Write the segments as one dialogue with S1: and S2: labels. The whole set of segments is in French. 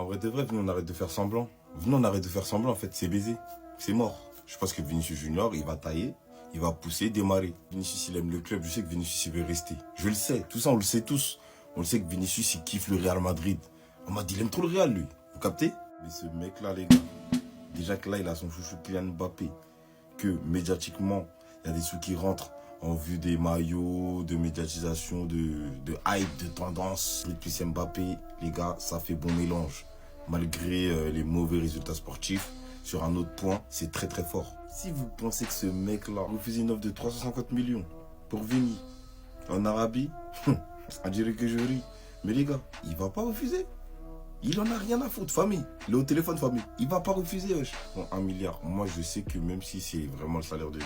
S1: vrai de vrai, venez, on arrête de faire semblant. Venez, on arrête de faire semblant, en fait, c'est baisé. C'est mort. Je pense que Vinicius Junior, il va tailler, il va pousser, démarrer. Vinicius, il aime le club, je sais que Vinicius, il veut rester. Je le sais, tout ça, on le sait tous. On le sait que Vinicius, il kiffe le Real Madrid. On m'a dit, il aime trop le Real, lui. Vous captez? Mais ce mec-là, les gars, déjà que là, il a son chouchou Kylian Mbappé, que médiatiquement, il y a des sous qui rentrent en vue des maillots, de médiatisation, de hype, de tendance. Plus Mbappé, les gars, ça fait bon mélange. Malgré les mauvais résultats sportifs, sur un autre point, c'est très très fort. Si vous pensez que ce mec-là refusait une offre de 350 millions pour Vini en Arabie, on dirait que je ris. Mais les gars, il va pas refuser. Il en a rien à foutre, famille. Il est au téléphone, famille. Il va pas refuser, wesh. Bon, 1 milliard. Moi, je sais que même si c'est vraiment le salaire de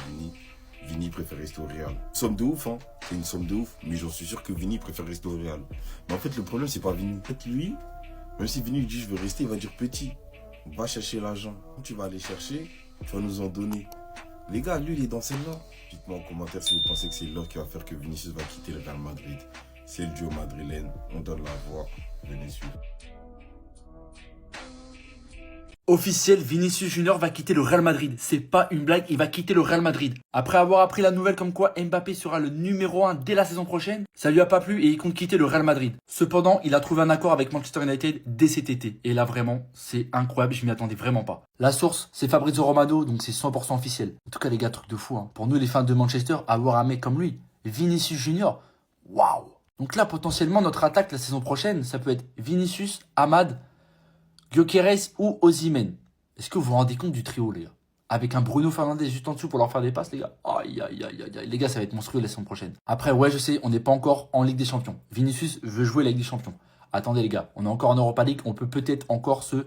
S1: Vini préfère rester au Real. Somme de ouf, hein. C'est une somme de ouf. Mais j'en suis sûr que Vini préfère rester au Real. Mais en fait, le problème, c'est pas Vini. En fait, lui, même si Vini lui dit je veux rester, il va dire petit. Va chercher l'argent. Quand tu vas aller chercher, tu vas nous en donner. Les gars, lui, il est dans celle-là. Dites-moi en commentaire si vous pensez que c'est l'heure qui va faire que Vinicius va quitter le Real Madrid. C'est le duo madrilène. On donne la voix. Venez suivre.
S2: Officiel, Vinicius Junior va quitter le Real Madrid. C'est pas une blague, il va quitter le Real Madrid. Après avoir appris la nouvelle comme quoi Mbappé sera le numéro 1 dès la saison prochaine, ça lui a pas plu et il compte quitter le Real Madrid. Cependant, il a trouvé un accord avec Manchester United dès cet été. Et là vraiment, c'est incroyable, je m'y attendais vraiment pas. La source, c'est Fabrizio Romano, donc c'est 100% officiel. En tout cas les gars, truc de fou. Hein. Pour nous les fans de Manchester, avoir un mec comme lui, Vinicius Junior, waouh. Donc là potentiellement notre attaque la saison prochaine, ça peut être Vinicius, Amad, Gyökeres ou Osimhen. Est-ce que vous vous rendez compte du trio, les gars? Avec un Bruno Fernandes juste en dessous pour leur faire des passes, les gars. Aïe, aïe, aïe, aïe, aïe. Les gars, ça va être monstrueux la saison prochaine. Après, ouais, je sais, on n'est pas encore en Ligue des Champions. Vinicius veut jouer la Ligue des Champions. Attendez, les gars, on est encore en Europa League. On peut peut-être encore se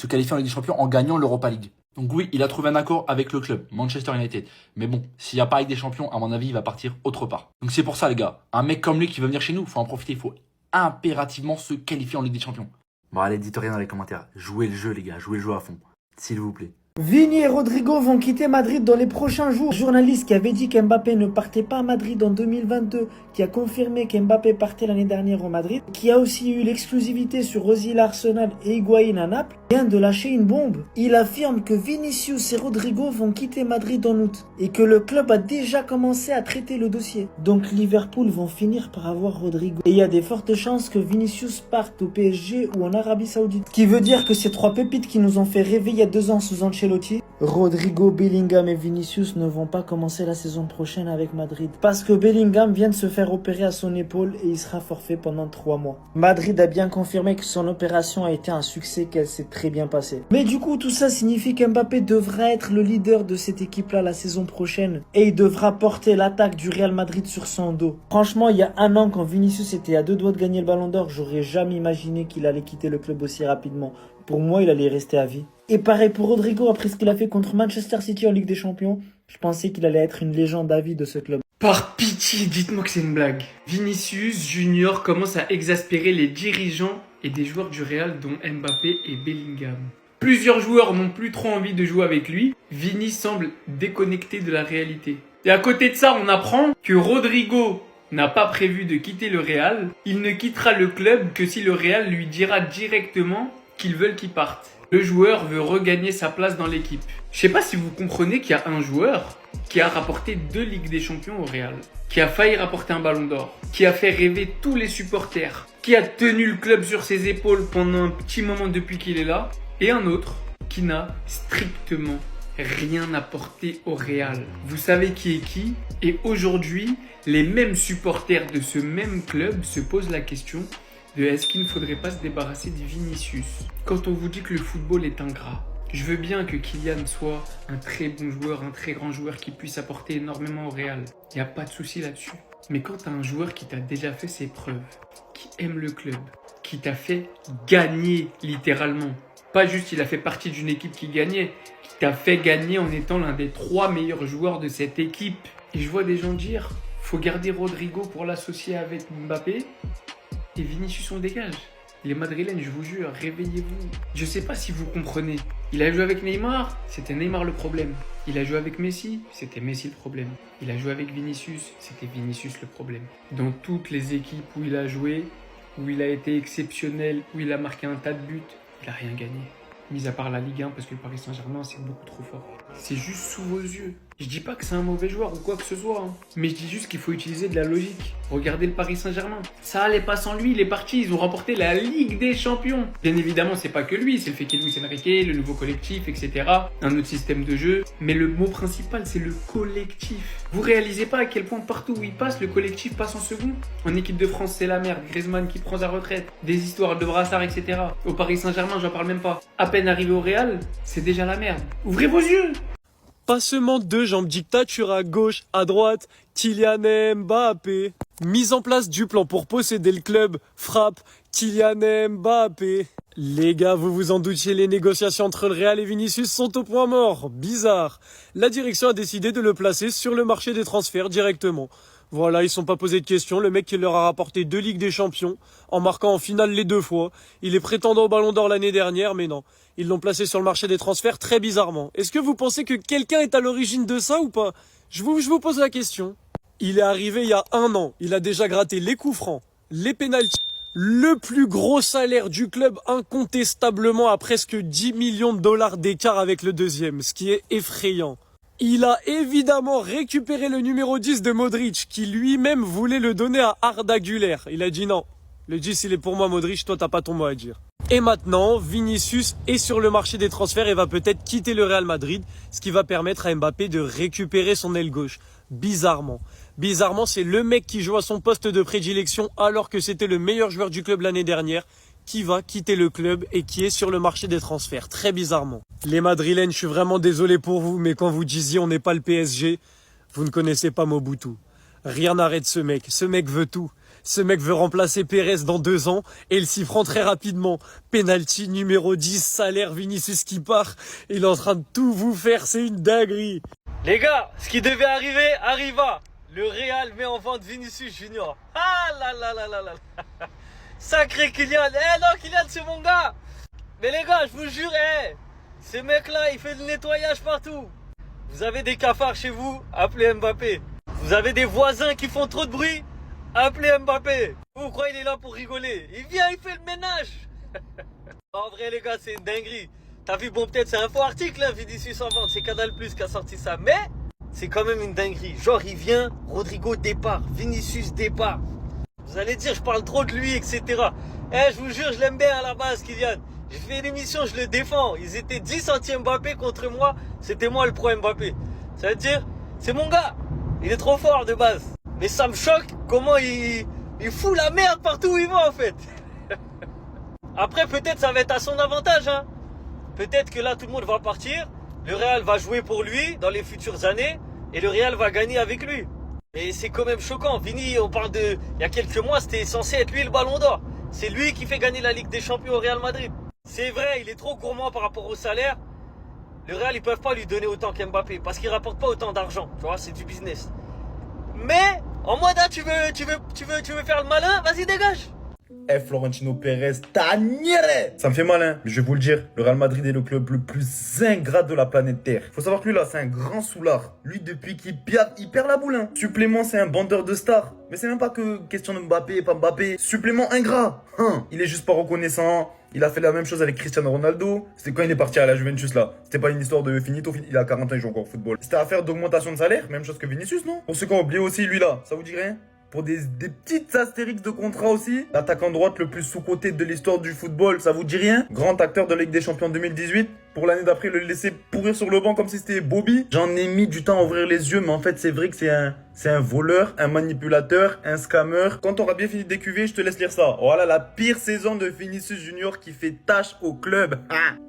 S2: qualifier en Ligue des Champions en gagnant l'Europa League. Donc oui, il a trouvé un accord avec le club, Manchester United. Mais bon, s'il n'y a pas Ligue des Champions, à mon avis, il va partir autre part. Donc c'est pour ça, les gars. Un mec comme lui qui veut venir chez nous, faut en profiter. Il faut impérativement se qualifier en Ligue des Champions. Bon, allez, dites rien dans les commentaires. Jouez le jeu, les gars. Jouez le jeu à fond. S'il vous plaît.
S3: Vini et Rodrigo vont quitter Madrid dans les prochains jours. Le journaliste qui avait dit qu'Mbappé ne partait pas à Madrid en 2022, qui a confirmé qu'Mbappé partait l'année dernière au Madrid, qui a aussi eu l'exclusivité sur Ozil à Arsenal et Higuaín à Naples, vient de lâcher une bombe. Il affirme que Vinicius et Rodrigo vont quitter Madrid en août et que le club a déjà commencé à traiter le dossier. Donc Liverpool vont finir par avoir Rodrigo. Et il y a des fortes chances que Vinicius parte au PSG ou en Arabie Saoudite. Ce qui veut dire que ces trois pépites qui nous ont fait rêver il y a 2 ans sous Ancelotti, Rodrigo, Bellingham et Vinicius ne vont pas commencer la saison prochaine avec Madrid. Parce que Bellingham vient de se faire opérer à son épaule et il sera forfait pendant 3 mois. Madrid a bien confirmé que son opération a été un succès, qu'elle s'est très bien passée. Mais du coup, tout ça signifie qu'Mbappé devra être le leader de cette équipe-là la saison prochaine. Et il devra porter l'attaque du Real Madrid sur son dos. Franchement, il y a 1 an, quand Vinicius était à 2 doigts de gagner le Ballon d'Or, j'aurais jamais imaginé qu'il allait quitter le club aussi rapidement. Pour moi, il allait rester à vie. Et pareil pour Rodrigo, après ce qu'il a fait contre Manchester City en Ligue des Champions, je pensais qu'il allait être une légende à vie de ce club.
S4: Par pitié, dites-moi que c'est une blague. Vinicius Junior commence à exaspérer les dirigeants et des joueurs du Real dont Mbappé et Bellingham. Plusieurs joueurs n'ont plus trop envie de jouer avec lui. Vini semble déconnecté de la réalité. Et à côté de ça, on apprend que Rodrigo n'a pas prévu de quitter le Real. Il ne quittera le club que si le Real lui dira directement qu'ils veulent qu'il parte. Le joueur veut regagner sa place dans l'équipe. Je sais pas si vous comprenez qu'il y a un joueur qui a rapporté 2 Ligues des Champions au Real, qui a failli rapporter un Ballon d'Or, qui a fait rêver tous les supporters, qui a tenu le club sur ses épaules pendant un petit moment depuis qu'il est là, et un autre qui n'a strictement rien apporté au Real. Vous savez qui est qui? Et aujourd'hui, les mêmes supporters de ce même club se posent la question de est-ce qu'il ne faudrait pas se débarrasser de Vinicius. Quand on vous dit que le football est ingrat, je veux bien que Kylian soit un très bon joueur, un très grand joueur qui puisse apporter énormément au Real. Il n'y a pas de souci là-dessus. Mais quand tu as un joueur qui t'a déjà fait ses preuves, qui aime le club, qui t'a fait gagner littéralement, pas juste il a fait partie d'une équipe qui gagnait, qui t'a fait gagner en étant l'un des 3 meilleurs joueurs de cette équipe. Et je vois des gens dire, faut garder Rodrigo pour l'associer avec Mbappé, et Vinicius on dégage. Les Madrilènes, je vous jure, réveillez-vous. Je sais pas si vous comprenez. Il a joué avec Neymar, c'était Neymar le problème. Il a joué avec Messi, c'était Messi le problème. Il a joué avec Vinicius, c'était Vinicius le problème. Dans toutes les équipes où il a joué, où il a été exceptionnel, où il a marqué un tas de buts, il a rien gagné. Mis à part la Ligue 1, parce que le Paris Saint-Germain, c'est beaucoup trop fort. C'est juste sous vos yeux. Je dis pas que c'est un mauvais joueur ou quoi que ce soit, hein. Mais je dis juste qu'il faut utiliser de la logique. Regardez le Paris Saint-Germain. Ça allait pas sans lui, il est parti. Ils ont remporté la Ligue des Champions. Bien évidemment, c'est pas que lui, c'est le fait qu'il y ait Luis Enrique, le nouveau collectif, etc. Un autre système de jeu. Mais le mot principal, c'est le collectif. Vous réalisez pas à quel point partout où il passe, le collectif passe en second. En équipe de France, c'est la merde. Griezmann qui prend sa retraite. Des histoires de brassard, etc. Au Paris Saint-Germain, j'en parle même pas. À peine arrivé au Real, c'est déjà la merde. Ouvrez vos yeux!
S5: Passement de jambes, dictature à gauche, à droite, Kylian Mbappé. Mise en place du plan pour posséder le club, frappe, Kylian Mbappé. Les gars, vous vous en doutiez, les négociations entre le Real et Vinicius sont au point mort. Bizarre. La direction a décidé de le placer sur le marché des transferts directement. Voilà, ils sont pas posés de questions. Le mec qui leur a rapporté 2 Ligues des Champions, en marquant en finale les 2 fois. Il est prétendant au Ballon d'Or l'année dernière, mais non. Ils l'ont placé sur le marché des transferts très bizarrement. Est-ce que vous pensez que quelqu'un est à l'origine de ça ou pas? Je vous pose la question. Il est arrivé il y a 1 an. Il a déjà gratté les coups francs, les pénaltys. Le plus gros salaire du club incontestablement à presque 10 millions de dollars d'écart avec le deuxième, ce qui est effrayant. Il a évidemment récupéré le numéro 10 de Modric, qui lui-même voulait le donner à Arda Güler. Il a dit non, le 10 il est pour moi Modric, toi t'as pas ton mot à dire. Et maintenant, Vinicius est sur le marché des transferts et va peut-être quitter le Real Madrid, ce qui va permettre à Mbappé de récupérer son aile gauche. Bizarrement, c'est le mec qui joue à son poste de prédilection alors que c'était le meilleur joueur du club l'année dernière, qui va quitter le club et qui est sur le marché des transferts, très bizarrement. Les Madrilènes, je suis vraiment désolé pour vous, mais quand vous disiez on n'est pas le PSG, vous ne connaissez pas Mobutu. Rien n'arrête ce mec veut tout. Ce mec veut remplacer Pérez dans 2 ans et il s'y prend très rapidement. Penalty numéro 10, salaire, Vinicius qui part. Il est en train de tout vous faire, c'est une dinguerie.
S6: Les gars, ce qui devait arriver, arriva. Le Real met en vente Vinicius Junior. Ah là là là là là. Sacré Kylian. Eh non, Kylian c'est mon gars. Mais les gars, je vous jure, ce mec-là, il fait le nettoyage partout. Vous avez des cafards chez vous, appelez Mbappé. Vous avez des voisins qui font trop de bruit, appelez Mbappé. Vous croyez qu'il est là pour rigoler? Il vient, il fait le ménage. En vrai les gars, c'est une dinguerie. T'as vu, bon peut-être c'est un faux article, hein, Vinicius en vente, c'est Canal Plus qui a sorti ça. Mais c'est quand même une dinguerie. Genre il vient, Rodrigo départ, Vinicius départ. Vous allez dire je parle trop de lui, etc. Je vous jure, je l'aime bien à la base, Kylian. J'ai fait une émission, je le défends. Ils étaient 10 anti-Mbappé contre moi. C'était moi le pro-Mbappé. Ça veut dire, c'est mon gars. Il est trop fort de base. Mais ça me choque comment il fout la merde partout où il va en fait. Après peut-être ça va être à son avantage, hein. Peut-être que là tout le monde va partir. Le Real va jouer pour lui dans les futures années. Et le Real va gagner avec lui. Mais c'est quand même choquant. Vini, on parle de... Il y a quelques mois, c'était censé être lui le Ballon d'Or. C'est lui qui fait gagner la Ligue des Champions au Real Madrid. C'est vrai, il est trop gourmand par rapport au salaire. Le Real, ils peuvent pas lui donner autant qu'Mbappé parce qu'il rapporte pas autant d'argent. Tu vois, c'est du business. Mais, en mode, tu veux faire le malin, vas-y, dégage.
S7: Florentino Pérez, Taniere. Ça me fait mal, hein, mais je vais vous le dire, le Real Madrid est le club le plus ingrat de la planète Terre. Faut savoir que lui là, c'est un grand soulard. Lui, depuis qu'il perd la boule, hein. Supplément, c'est un bandeur de stars. Mais c'est même pas que question de Mbappé et pas Mbappé. Supplément ingrat. Il est juste pas reconnaissant. Il a fait la même chose avec Cristiano Ronaldo. C'était quand il est parti à la Juventus là. C'était pas une histoire de finito, il a 40 ans, il joue encore au football. C'était affaire d'augmentation de salaire, même chose que Vinicius, non? Pour ceux qui ont oublié aussi, lui là, ça vous dit rien? Pour des petites astérix de contrat aussi. L'attaquant droite le plus sous-coté de l'histoire du football, ça vous dit rien? Grand acteur de la Ligue des Champions 2018. Pour l'année d'après, le laisser pourrir sur le banc comme si c'était Bobby. J'en ai mis du temps à ouvrir les yeux, mais en fait, c'est vrai que c'est un voleur, un manipulateur, un scammer. Quand on aura bien fini de décuver, je te laisse lire ça. Voilà la pire saison de Vinicius Junior qui fait tâche au club.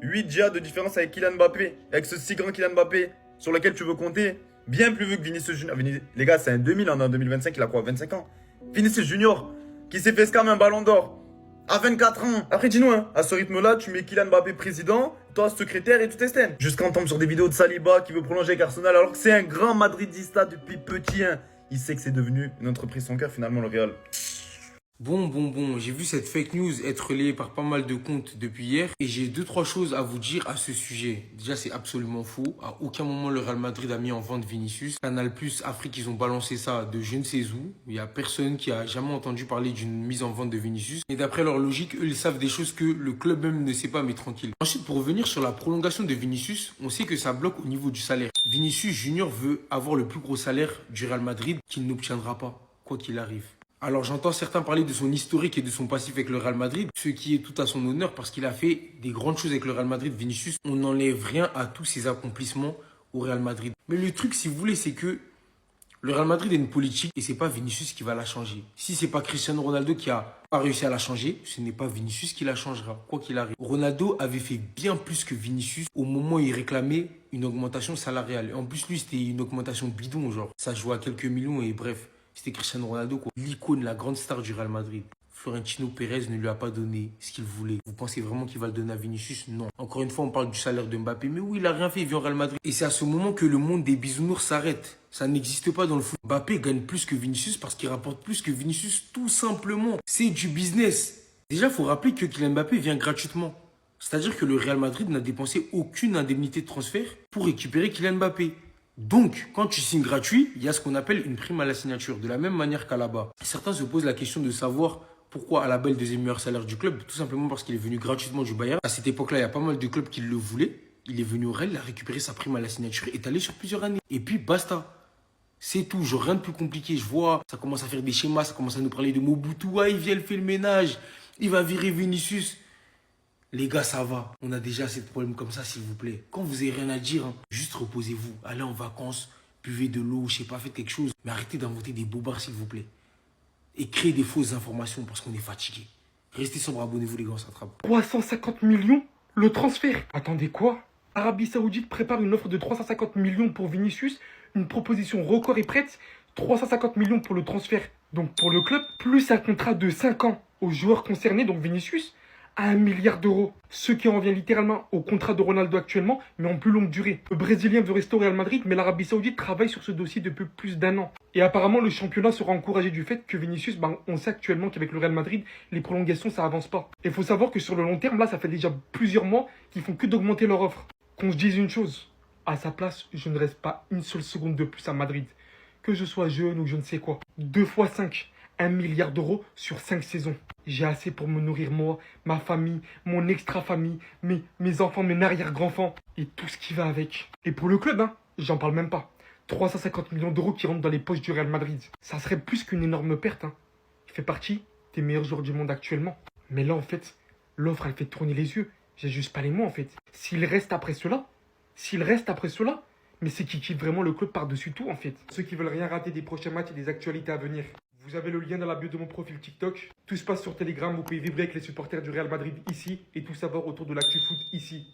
S7: 8 GA de différence avec Kylian Mbappé. Avec ce si grand Kylian Mbappé sur lequel tu veux compter. Bien plus vieux que Vinicius Junior. Les gars, c'est un 2000, en 2025, il a quoi, 25 ans? Vinicius Junior, qui s'est fait scam un ballon d'or à 24 ans. Après, dis-nous, hein, à ce rythme-là, tu mets Kylian Mbappé président, toi secrétaire et tout est jusqu'à on tombe sur des vidéos de Saliba qui veut prolonger avec Arsenal alors que c'est un grand madridista depuis petit. Hein. Il sait que c'est devenu une entreprise sans cœur, finalement, le Real.
S8: Bon, j'ai vu cette fake news être relayée par pas mal de comptes depuis hier et j'ai 2-3 choses à vous dire à ce sujet. Déjà, c'est absolument faux. À aucun moment le Real Madrid a mis en vente Vinicius. Canal Plus Afrique, ils ont balancé ça de je ne sais où. Il y a personne qui a jamais entendu parler d'une mise en vente de Vinicius. Et d'après leur logique, eux, ils savent des choses que le club même ne sait pas, mais tranquille. Ensuite, pour revenir sur la prolongation de Vinicius, on sait que ça bloque au niveau du salaire. Vinicius Junior veut avoir le plus gros salaire du Real Madrid qu'il n'obtiendra pas, quoi qu'il arrive. Alors j'entends certains parler de son historique et de son passif avec le Real Madrid, ce qui est tout à son honneur parce qu'il a fait des grandes choses avec le Real Madrid. Vinicius, on n'enlève rien à tous ses accomplissements au Real Madrid. Mais le truc, si vous voulez, c'est que le Real Madrid a une politique et c'est pas Vinicius qui va la changer. Si c'est pas Cristiano Ronaldo qui a pas réussi à la changer, ce n'est pas Vinicius qui la changera, quoi qu'il arrive. Ronaldo avait fait bien plus que Vinicius au moment où il réclamait une augmentation salariale. Et en plus, lui, c'était une augmentation bidon, genre. Ça jouait à quelques millions et bref. C'était Cristiano Ronaldo, quoi. L'icône, la grande star du Real Madrid. Florentino Pérez ne lui a pas donné ce qu'il voulait. Vous pensez vraiment qu'il va le donner à Vinicius? Non. Encore une fois, on parle du salaire de Mbappé. Mais oui, il a rien fait, il vient au Real Madrid. Et c'est à ce moment que le monde des bisounours s'arrête. Ça n'existe pas dans le foot. Mbappé gagne plus que Vinicius parce qu'il rapporte plus que Vinicius, tout simplement. C'est du business. Déjà, il faut rappeler que Kylian Mbappé vient gratuitement. C'est-à-dire que le Real Madrid n'a dépensé aucune indemnité de transfert pour récupérer Kylian Mbappé. Donc, quand tu signes gratuit, il y a ce qu'on appelle une prime à la signature, de la même manière qu'à là-bas. Certains se posent la question de savoir pourquoi Alaba est le deuxième meilleur salaire du club. Tout simplement parce qu'il est venu gratuitement du Bayern. À cette époque-là, il y a pas mal de clubs qui le voulaient. Il est venu au Real, il a récupéré sa prime à la signature et est allé sur plusieurs années. Et puis, basta. C'est tout, genre rien de plus compliqué. Je vois, ça commence à faire des schémas, ça commence à nous parler de Mobutu. Ah, il vient, il fait le ménage. Il va virer Vinicius. Les gars, ça va. On a déjà assez de problèmes comme ça, s'il vous plaît. Quand vous n'avez rien à dire, juste reposez-vous. Allez en vacances, buvez de l'eau, je sais pas, faites quelque chose. Mais arrêtez d'inventer des bobards, s'il vous plaît. Et créez des fausses informations parce qu'on est fatigué. Restez sobre, abonnez-vous les gars, on s'attrape.
S4: 350 millions le transfert. Attendez quoi? Arabie Saoudite prépare une offre de 350 millions pour Vinicius. Une proposition record est prête. 350 millions pour le transfert, donc pour le club, plus un contrat de 5 ans aux joueurs concernés, donc Vinicius, à 1 milliard d'euros. Ce qui en revient littéralement au contrat de Ronaldo actuellement, mais en plus longue durée. Le Brésilien veut rester au Real Madrid, mais l'Arabie Saoudite travaille sur ce dossier depuis plus d'1 an. Et apparemment, le championnat sera encouragé du fait que Vinicius, on sait actuellement qu'avec le Real Madrid, les prolongations, ça avance pas. Et il faut savoir que sur le long terme, là, ça fait déjà plusieurs mois qu'ils font que d'augmenter leur offre. Qu'on se dise une chose, à sa place, je ne reste pas une seule seconde de plus à Madrid. Que je sois jeune ou je ne sais quoi. 2 fois 5. 1 milliard d'euros sur 5 saisons. J'ai assez pour me nourrir moi, ma famille, mon extra-famille, mes enfants, mes arrière-grands-enfants et tout ce qui va avec. Et pour le club, j'en parle même pas. 350 millions d'euros qui rentrent dans les poches du Real Madrid. Ça serait plus qu'une énorme perte. Il fait partie des meilleurs joueurs du monde actuellement. Mais là, en fait, l'offre, elle fait tourner les yeux. J'ai juste pas les mots, en fait. S'il reste après cela, mais c'est qui quitte vraiment le club par-dessus tout, en fait. Ceux qui veulent rien rater des prochains matchs et des actualités à venir. Vous avez le lien dans la bio de mon profil TikTok. Tout se passe sur Telegram. Vous pouvez vibrer avec les supporters du Real Madrid ici et tout savoir autour de l'actu foot ici.